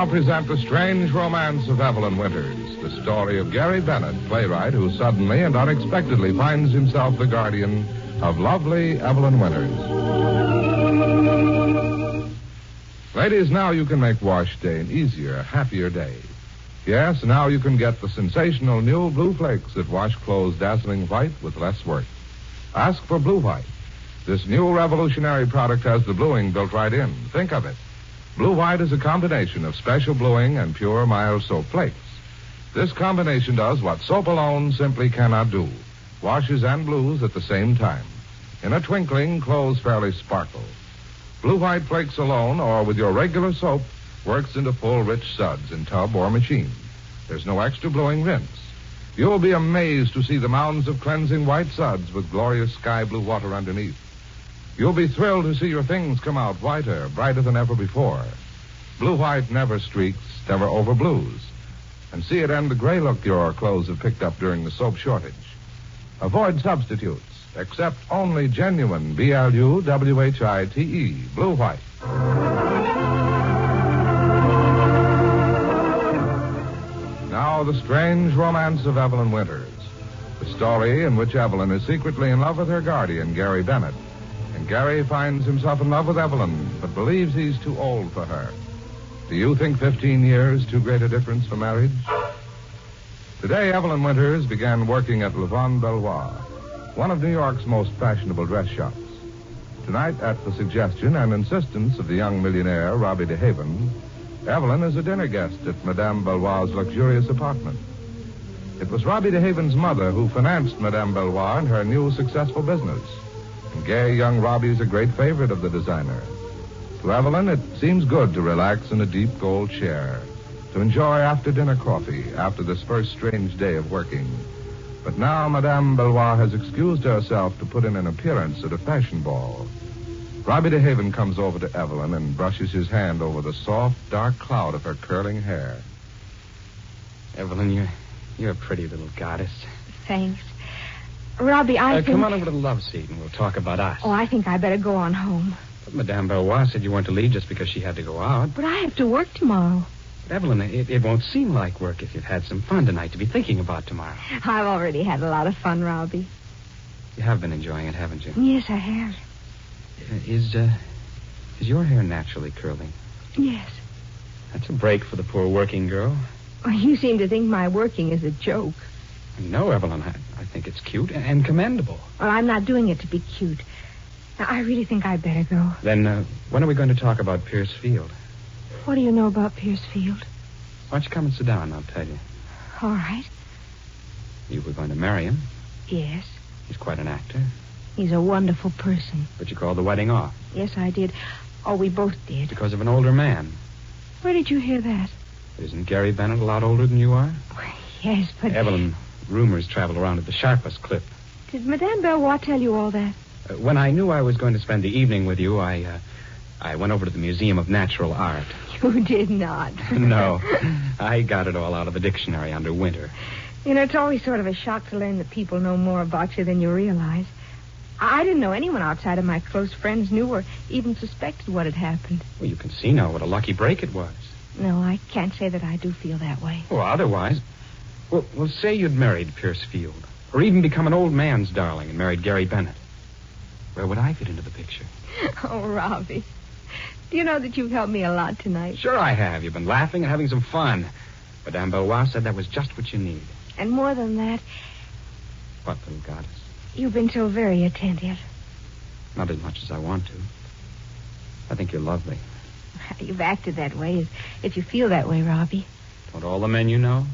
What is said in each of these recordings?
present The Strange Romance of Evelyn Winters, the story of Gary Bennett, playwright who suddenly and unexpectedly finds himself the guardian of lovely Evelyn Winters. Ladies, now you can make wash day an easier, happier day. Yes, now you can get the sensational new Blue Flakes that wash clothes dazzling white with less work. Ask for Blue White. This new revolutionary product has the bluing built right in. Think of it. Blue White is a combination of special bluing and pure, mild soap flakes. This combination does what soap alone simply cannot do. Washes and blues at the same time. In a twinkling, clothes fairly sparkle. Blue White flakes alone or with your regular soap works into full, rich suds in tub or machine. There's no extra bluing rinse. You'll be amazed to see the mounds of cleansing white suds with glorious sky blue water underneath. You'll be thrilled to see your things come out whiter, brighter than ever before. Blue White never streaks, never over blues. And see it end the gray look your clothes have picked up during the soap shortage. Avoid substitutes. Accept only genuine BLUWHITE, Blue White. Now, The Strange Romance of Evelyn Winters. The story in which Evelyn is secretly in love with her guardian, Gary Bennett. And Gary finds himself in love with Evelyn, but believes he's too old for her. Do you think 15 years too great a difference for marriage? Today, Evelyn Winters began working at Le Bon Belvoir, one of New York's most fashionable dress shops. Tonight, at the suggestion and insistence of the young millionaire, Robbie DeHaven, Evelyn is a dinner guest at Madame Belvoir's luxurious apartment. It was Robbie DeHaven's mother who financed Madame Belvoir in her new successful business. And gay young Robbie's a great favorite of the designer. To Evelyn, it seems good to relax in a deep gold chair, to enjoy after-dinner coffee after this first strange day of working. But now Madame Belvoir has excused herself to put in an appearance at a fashion ball. Robbie DeHaven comes over to Evelyn and brushes his hand over the soft, dark cloud of her curling hair. Evelyn, you're a pretty little goddess. Thanks. Robbie, I think... Come on over to the love seat and we'll talk about us. Oh, I think I better go on home. But Madame Belvoir said you weren't to leave just because she had to go out. But I have to work tomorrow. But Evelyn, it won't seem like work if you've had some fun tonight to be thinking about tomorrow. I've already had a lot of fun, Robbie. You have been enjoying it, haven't you? Yes, I have. Is your hair naturally curling? Yes. That's a break for the poor working girl. Well, you seem to think my working is a joke. No, Evelyn, I think it's cute and commendable. Well, I'm not doing it to be cute. Now, I really think I'd better go. Then, when are we going to talk about Pierce Field? What do you know about Pierce Field? Why don't you come and sit down and I'll tell you. All right. You were going to marry him. Yes. He's quite an actor. He's a wonderful person. But you called the wedding off. Yes, I did. Oh, we both did. Because of an older man. Where did you hear that? Isn't Gary Bennett a lot older than you are? Yes, but... Evelyn, rumors travel around at the sharpest clip. Did Madame Belvoir tell you all that? When I knew I was going to spend the evening with you, I went over to the Museum of Natural Art. You did not. No. I got it all out of the dictionary under winter. You know, it's always sort of a shock to learn that people know more about you than you realize. I didn't know anyone outside of my close friends knew or even suspected what had happened. Well, you can see now what a lucky break it was. No, I can't say that I do feel that way. Well, otherwise... Well, say you'd married Pierce Field. Or even become an old man's darling and married Gary Bennett. Where would I fit into the picture? Oh, Robbie. Do you know that you've helped me a lot tonight? Sure I have. You've been laughing and having some fun. Madame Belvoir said that was just what you need. And more than that... What, little goddess? You've been so very attentive. Not as much as I want to. I think you're lovely. You've acted that way, if you feel that way, Robbie. Don't all the men you know?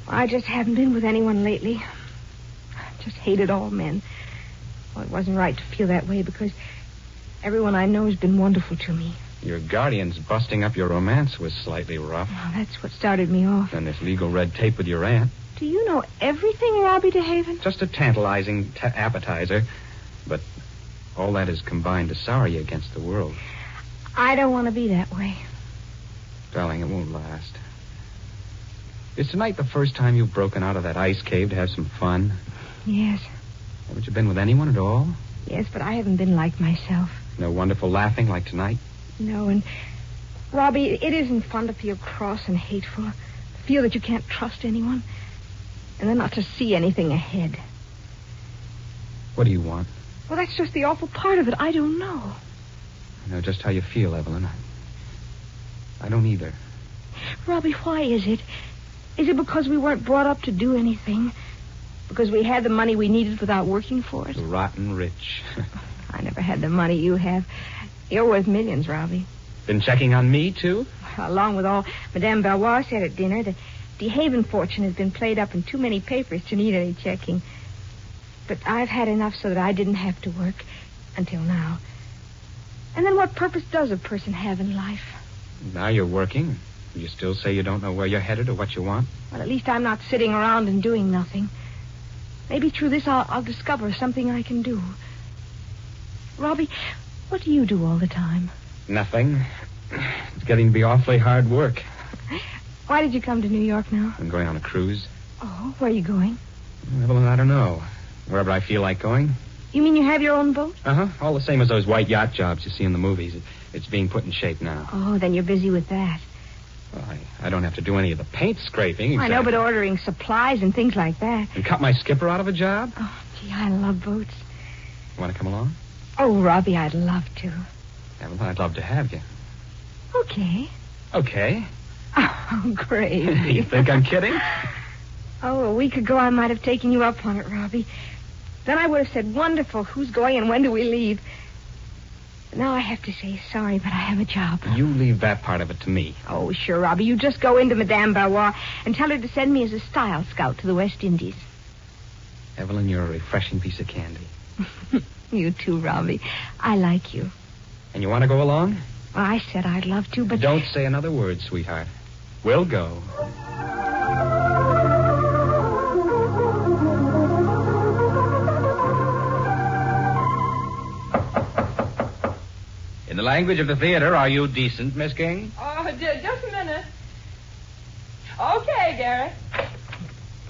I just haven't been with anyone lately. I just hated all men. Well, it wasn't right to feel that way because everyone I know has been wonderful to me. Your guardian's busting up your romance was slightly rough. Well, that's what started me off. And this legal red tape with your aunt. Do you know everything, Robbie DeHaven? Just a tantalizing appetizer. But all that is combined to sour you against the world. I don't want to be that way. Darling, it won't last. Is tonight the first time you've broken out of that ice cave to have some fun? Yes. Haven't you been with anyone at all? Yes, but I haven't been like myself. No wonderful laughing like tonight? No, and Robbie, it isn't fun to feel cross and hateful. To feel that you can't trust anyone. And then not to see anything ahead. What do you want? Well, that's just the awful part of it. I don't know. I know just how you feel, Evelyn. I don't either. Robbie, why is it? Is it because we weren't brought up to do anything? Because we had the money we needed without working for it? Rotten rich. I never had the money you have. You're worth millions, Robbie. Been checking on me, too? Along with all Madame Valois said at dinner, the DeHaven fortune has been played up in too many papers to need any checking. But I've had enough so that I didn't have to work until now. And then what purpose does a person have in life? Now you're working. You still say you don't know where you're headed or what you want? Well, at least I'm not sitting around and doing nothing. Maybe through this I'll discover something I can do. Robbie, what do you do all the time? Nothing. It's getting to be awfully hard work. Why did you come to New York now? I'm going on a cruise. Oh, where are you going? Evelyn, I don't know. Wherever I feel like going. You mean you have your own boat? Uh-huh. All the same as those white yacht jobs you see in the movies. It's being put in shape now. Oh, then you're busy with that. Well, I don't have to do any of the paint scraping. Exactly. I know, but ordering supplies and things like that. And cut my skipper out of a job? Oh, gee, I love boats. You want to come along? Oh, Robbie, I'd love to. Evelyn, I'd love to have you. Okay. Okay. Oh, great. You think I'm kidding? Oh, a week ago I might have taken you up on it, Robbie. Then I would have said, wonderful, who's going and when do we leave? But now I have to say sorry, but I have a job. You leave that part of it to me. Oh, sure, Robbie. You just go into Madame Valois and tell her to send me as a style scout to the West Indies. Evelyn, you're a refreshing piece of candy. You too, Robbie. I like you. And you want to go along? Well, I said I'd love to, but... Don't say another word, sweetheart. We'll go. In the language of the theater, are you decent, Miss King? Oh, just a minute. Okay, Gary.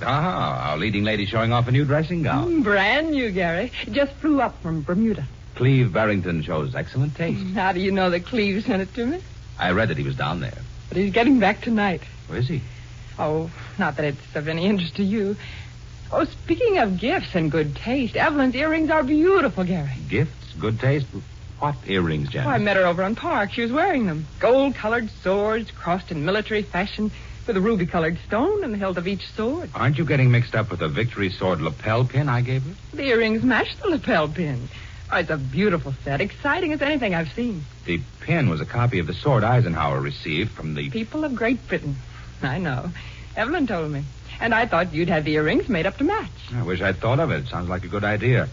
Ah, our leading lady showing off a new dressing gown. Brand new, Gary. Just flew up from Bermuda. Cleve Barrington shows excellent taste. How do you know that Cleve sent it to me? I read that he was down there. But he's getting back tonight. Where is he? Oh, not that it's of any interest to you. Oh, speaking of gifts and good taste, Evelyn's earrings are beautiful, Gary. Gifts, good taste. What earrings, Janet? Oh, I met her over on Park. She was wearing them. Gold-colored swords crossed in military fashion with a ruby-colored stone in the hilt of each sword. Aren't you getting mixed up with the Victory Sword lapel pin I gave her? The earrings match the lapel pin. Oh, it's a beautiful set, exciting as anything I've seen. The pin was a copy of the sword Eisenhower received from the... People of Great Britain. I know. Evelyn told me. And I thought you'd have the earrings made up to match. I wish I'd thought of it. Sounds like a good idea.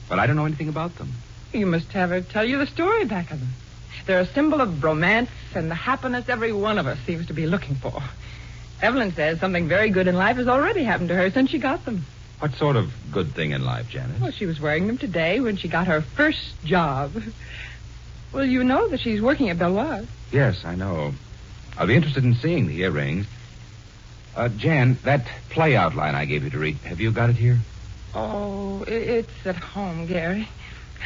But I don't know anything about them. You must have her tell you the story back of them. They're a symbol of romance and the happiness every one of us seems to be looking for. Evelyn says something very good in life has already happened to her since she got them. What sort of good thing in life, Janet? Well, she was wearing them today when she got her first job. Well, you know that she's working at Bellois. Yes, I know. I'll be interested in seeing the earrings. Jan, that play outline I gave you to read, have you got it here? Oh, it's at home, Gary.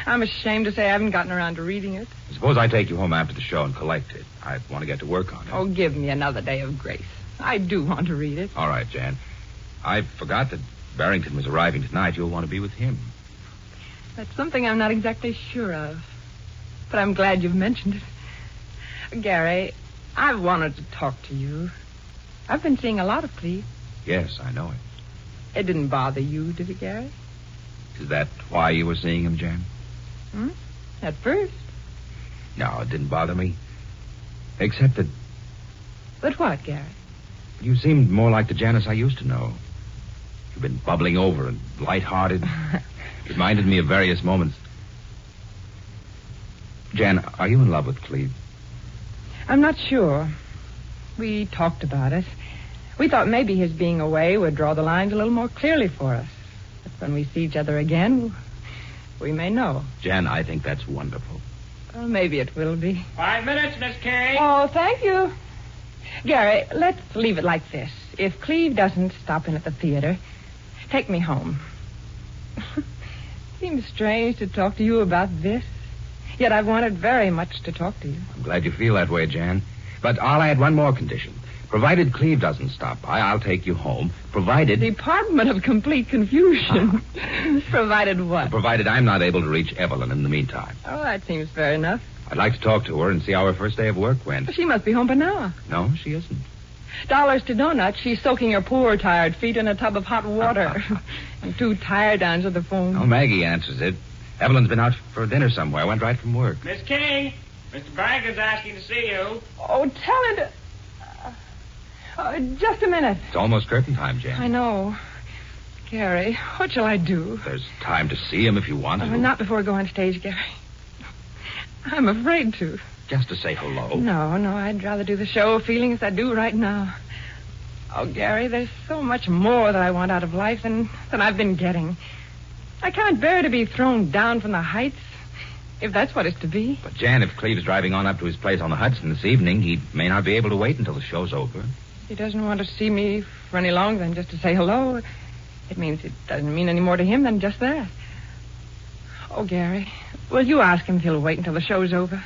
I'm ashamed to say I haven't gotten around to reading it. Suppose I take you home after the show and collect it. I want to get to work on it. Oh, give me another day of grace. I do want to read it. All right, Jan. I forgot that Barrington was arriving tonight. You'll want to be with him. That's something I'm not exactly sure of. But I'm glad you've mentioned it. Gary, I've wanted to talk to you. I've been seeing a lot of Cleve. Yes, I know it. It didn't bother you, did it, Gary? Is that why you were seeing him, Jan? At first. No, it didn't bother me. Except that But what, Gary? you seemed more like the Janice I used to know. You've been bubbling over and light-hearted. It reminded me of various moments. Jan, are you in love with Cleve? I'm not sure. We talked about it. We thought maybe his being away would draw the lines a little more clearly for us. But when we see each other again, we may know. Jan, I think that's wonderful. Well, maybe it will be. 5 minutes, Miss Kay. Oh, thank you. Gary, let's leave it like this. If Cleve doesn't stop in at the theater, take me home. Seems strange to talk to you about this. Yet I've wanted very much to talk to you. I'm glad you feel that way, Jan. But I'll add one more condition. Provided Cleve doesn't stop by, I'll take you home. Provided... Department of complete confusion. Provided what? Provided I'm not able to reach Evelyn in the meantime. Oh, that seems fair enough. I'd like to talk to her and see how her first day of work went. She must be home by now. No, she isn't. Dollars to donuts, she's soaking her poor, tired feet in a tub of hot water. I'm too tired to answer the phone. Oh, Maggie answers it. Evelyn's been out for dinner somewhere. Went right from work. Miss King, Mr. Banker's asking to see you. Oh, tell her to... just a minute. It's almost curtain time, Jan. I know. Gary, what shall I do? There's time to see him if you want to. Not before I go on stage, Gary. I'm afraid to. Just to say hello. No, I'd rather do the show feeling as I do right now. Oh, Gary, there's so much more that I want out of life than I've been getting. I can't bear to be thrown down from the heights, if that's what it's to be. But, Jan, if Cleve's driving on up to his place on the Hudson this evening, he may not be able to wait until the show's over. He doesn't want to see me for any longer than just to say hello. It means it doesn't mean any more to him than just that. Oh, Gary, will you ask him if he'll wait until the show's over?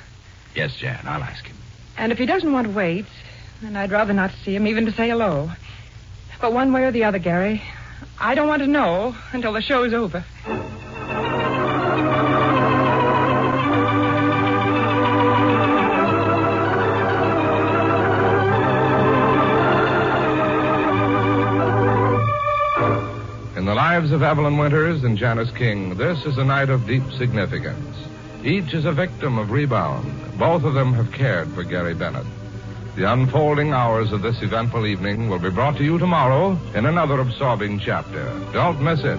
Yes, Jan, I'll ask him. And if he doesn't want to wait, then I'd rather not see him, even to say hello. But one way or the other, Gary, I don't want to know until the show's over. In the lives of Evelyn Winters and Janice King, this is a night of deep significance. Each is a victim of rebound. Both of them have cared for Gary Bennett. The unfolding hours of this eventful evening will be brought to you tomorrow in another absorbing chapter. Don't miss it.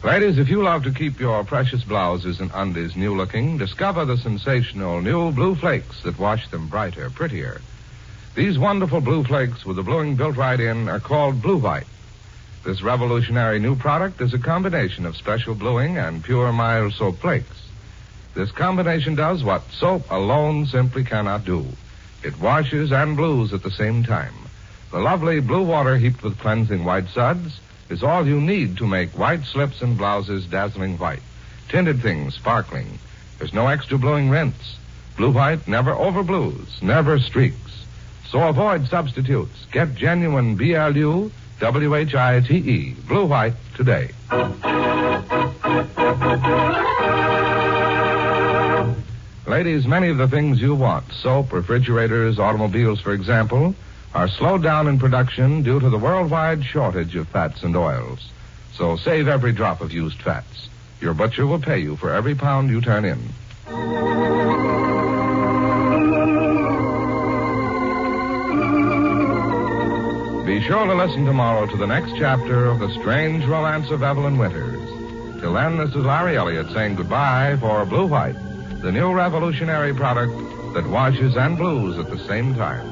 Ladies, if you love to keep your precious blouses and undies new-looking, discover the sensational new Blue Flakes that wash them brighter, prettier. These wonderful Blue Flakes with the bluing built right in are called Blue White. This revolutionary new product is a combination of special bluing and pure mild soap flakes. This combination does what soap alone simply cannot do. It washes and blues at the same time. The lovely blue water heaped with cleansing white suds is all you need to make white slips and blouses dazzling white. Tinted things sparkling. There's no extra bluing rinse. Blue White never overblues, never streaks. So avoid substitutes. Get genuine BLUWHITE Blue White today. Ladies, many of the things you want, soap, refrigerators, automobiles, for example, are slowed down in production due to the worldwide shortage of fats and oils. So save every drop of used fats. Your butcher will pay you for every pound you turn in. Be sure to listen tomorrow to the next chapter of The Strange Romance of Evelyn Winters. Till then, this is Larry Elliott saying goodbye for Blue White, the new revolutionary product that washes and blues at the same time.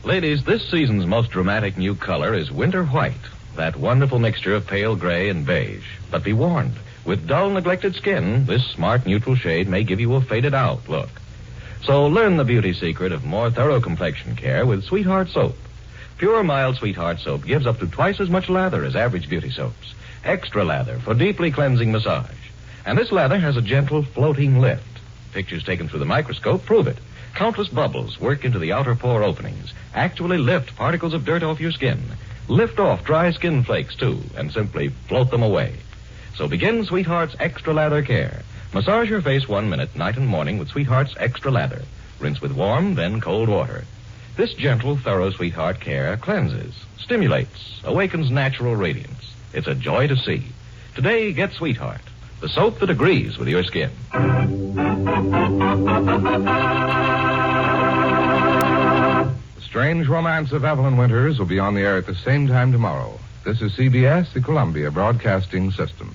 Ladies, this season's most dramatic new color is winter white, that wonderful mixture of pale gray and beige. But be warned, with dull, neglected skin, this smart neutral shade may give you a faded-out look. So learn the beauty secret of more thorough complexion care with Sweetheart Soap. Pure, mild Sweetheart Soap gives up to twice as much lather as average beauty soaps. Extra lather for deeply cleansing massage. And this lather has a gentle, floating lift. Pictures taken through the microscope prove it. Countless bubbles work into the outer pore openings, actually lift particles of dirt off your skin. Lift off dry skin flakes, too, and simply float them away. So begin Sweetheart's Extra Lather Care. Massage your face 1 minute, night and morning, with Sweetheart's Extra Lather. Rinse with warm, then cold water. This gentle, thorough Sweetheart care cleanses, stimulates, awakens natural radiance. It's a joy to see. Today, get Sweetheart, the soap that agrees with your skin. The Strange Romance of Evelyn Winters will be on the air at the same time tomorrow. This is CBS, the Columbia Broadcasting System.